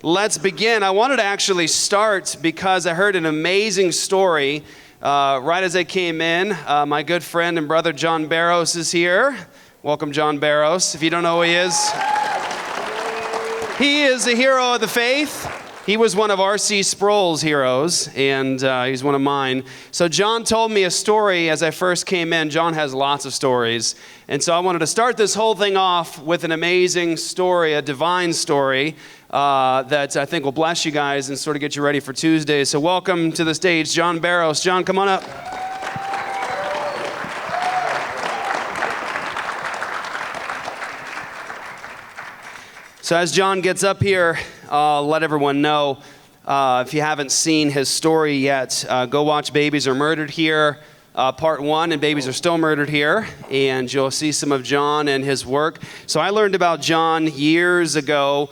Let's begin. I wanted to actually start because I heard an amazing story right as I came in. My good friend and brother John Barros is here. Welcome, John Barros. If you don't know who he is a hero of the faith. He was one of R.C. Sproul's heroes, and he's one of mine. So John told me a story as I first came in. John has lots of stories. And so I wanted to start this whole thing off with an amazing story, a divine story, that I think will bless you guys and sort of get you ready for Tuesday. So welcome to the stage, John Barros. John, come on up. So as John gets up here, I'll let everyone know, if you haven't seen his story yet, go watch Babies Are Murdered Here, Part 1, and Babies Are Still Murdered Here, and you'll see some of John and his work. So I learned about John years ago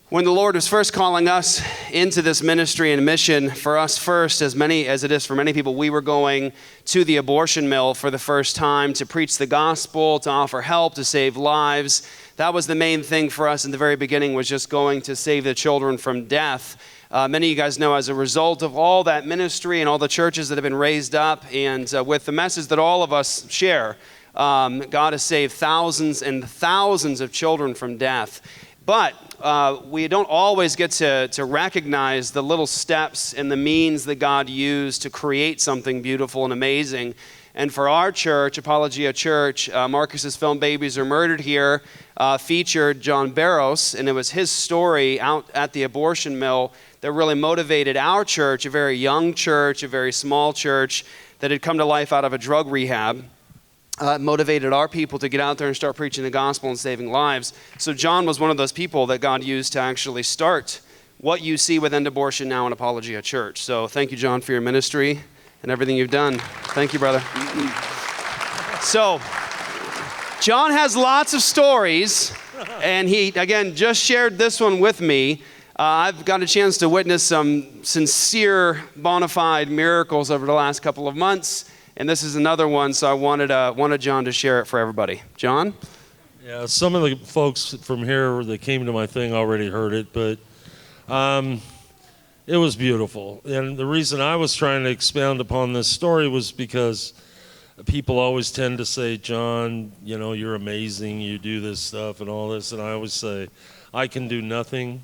when the Lord was first calling us into this ministry and mission. For us first, as it is for many people, we were going to the abortion mill for the first time to preach the gospel, to offer help, to save lives. That was the main thing for us in the very beginning, was just going to save the children from death. Many of you guys know, as a result of all that ministry and all the churches that have been raised up, and with the message that all of us share, God has saved thousands and thousands of children from death. But we don't always get to recognize the little steps and the means that God used to create something beautiful and amazing. And for our church, Apologia Church, Marcus's film Babies Are Murdered Here featured John Barros, and it was his story out at the abortion mill that really motivated our church, a very young church, a very small church that had come to life out of a drug rehab. Motivated our people to get out there and start preaching the gospel and saving lives. So John was one of those people that God used to actually start what you see with End Abortion Now in Apologia Church. So thank you, John, for your ministry and everything you've done. Thank you, brother. So John has lots of stories, and he, again, just shared this one with me. I've got a chance to witness some sincere, bona fide miracles over the last couple of months. And this is another one, so I wanted John to share it for everybody. John? Yeah, some of the folks from here that came to my thing already heard it, but it was beautiful. And the reason I was trying to expound upon this story was because people always tend to say, John, you know, you're amazing, you do this stuff and all this. And I always say, I can do nothing.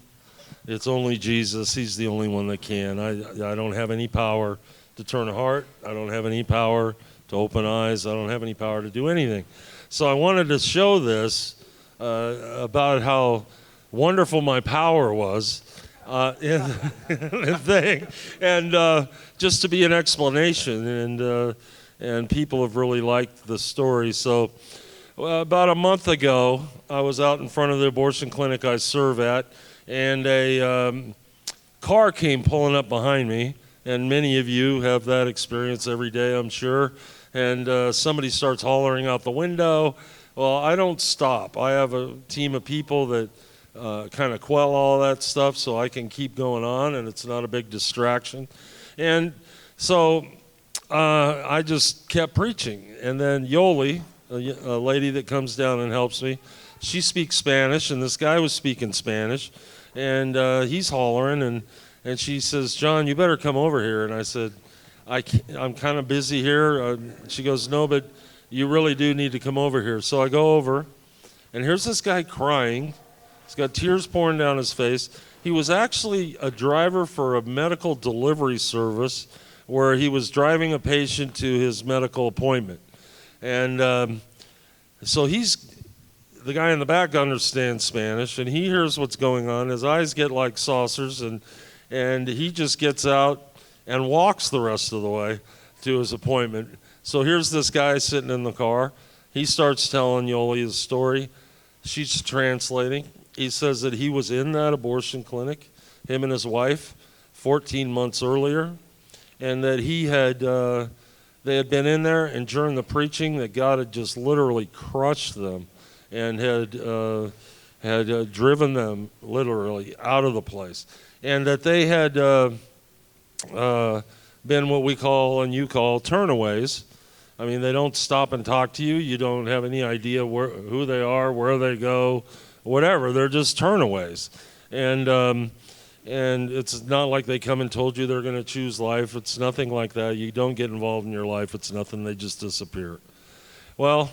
It's only Jesus. He's the only one that can. I don't have any power to turn a heart. I don't have any power to open eyes. I don't have any power to do anything. So I wanted to show this about how wonderful my power was in the thing, and just to be an explanation. And people have really liked the story. So about a month ago, I was out in front of the abortion clinic I serve at, and a car came pulling up behind me. And many of you have that experience every day, I'm sure. And somebody starts hollering out the window. Well, I don't stop. I have a team of people that kind of quell all that stuff so I can keep going on, and it's not a big distraction. And so I just kept preaching. And then Yoli, a lady that comes down and helps me, she speaks Spanish, and this guy was speaking Spanish. And he's hollering, and she says, John, you better come over here. And I said, I'm kind of busy here. She goes, no, but you really do need to come over here. So I go over, and here's this guy crying. He's got tears pouring down his face. He was actually a driver for a medical delivery service where he was driving a patient to his medical appointment. And so the guy in the back understands Spanish, and he hears what's going on. His eyes get like saucers, and he just gets out and walks the rest of the way to his appointment. So here's this guy sitting in the car. He starts telling Yoli his story. She's translating. He says that he was in that abortion clinic, him and his wife, 14 months earlier, and that they had been in there, and during the preaching that God had just literally crushed them and had driven them literally out of the place. And that they had been what we call and you call turnaways. I mean, they don't stop and talk to you. You don't have any idea who they are, where they go, whatever. They're just turnaways. And And it's not like they come and told you they're going to choose life. It's nothing like that. You don't get involved in your life. It's nothing. They just disappear. Well,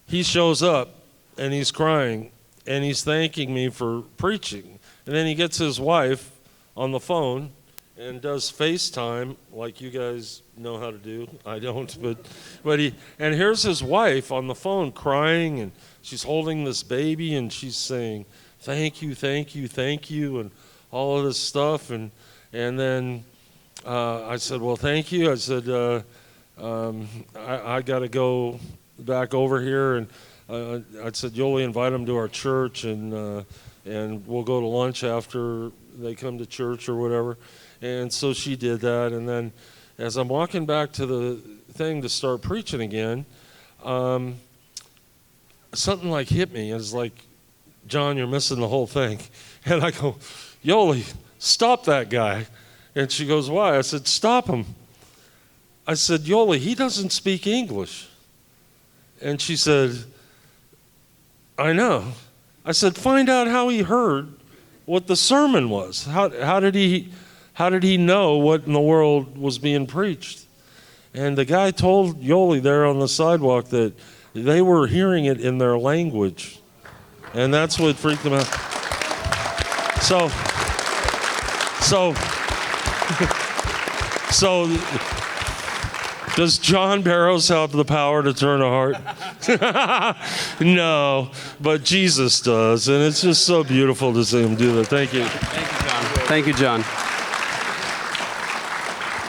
he shows up, and he's crying, and he's thanking me for preaching. And then he gets his wife on the phone and does FaceTime, like you guys know how to do. I don't, but and here's his wife on the phone crying, and she's holding this baby, and she's saying, thank you, thank you, thank you, and all of this stuff. And then I said, well, thank you. I said, I got to go back over here, and I said, Yoli, invite them to our church, and we'll go to lunch after they come to church or whatever. And so she did that. And then as I'm walking back to the thing to start preaching again, something like hit me. It's like, John, you're missing the whole thing. And I go, Yoli, stop that guy. And she goes, why? I said, stop him. I said, Yoli, he doesn't speak English. And she said, I know. I said, find out how he heard what the sermon was. How did he know what in the world was being preached? And the guy told Yoli there on the sidewalk that they were hearing it in their language. And that's what freaked them out. So does John Barrows have the power to turn a heart? No, but Jesus does. And it's just so beautiful to see him do that. Thank you. Thank you, John.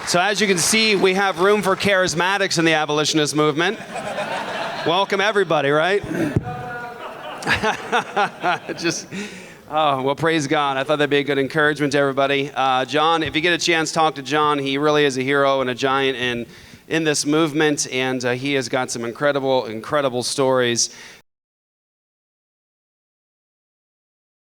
So as you can see, we have room for charismatics in the abolitionist movement. Welcome everybody, right? Well, praise God. I thought that'd be a good encouragement to everybody. John, if you get a chance, talk to John. He really is a hero and a giant in this movement, and he has got some incredible stories.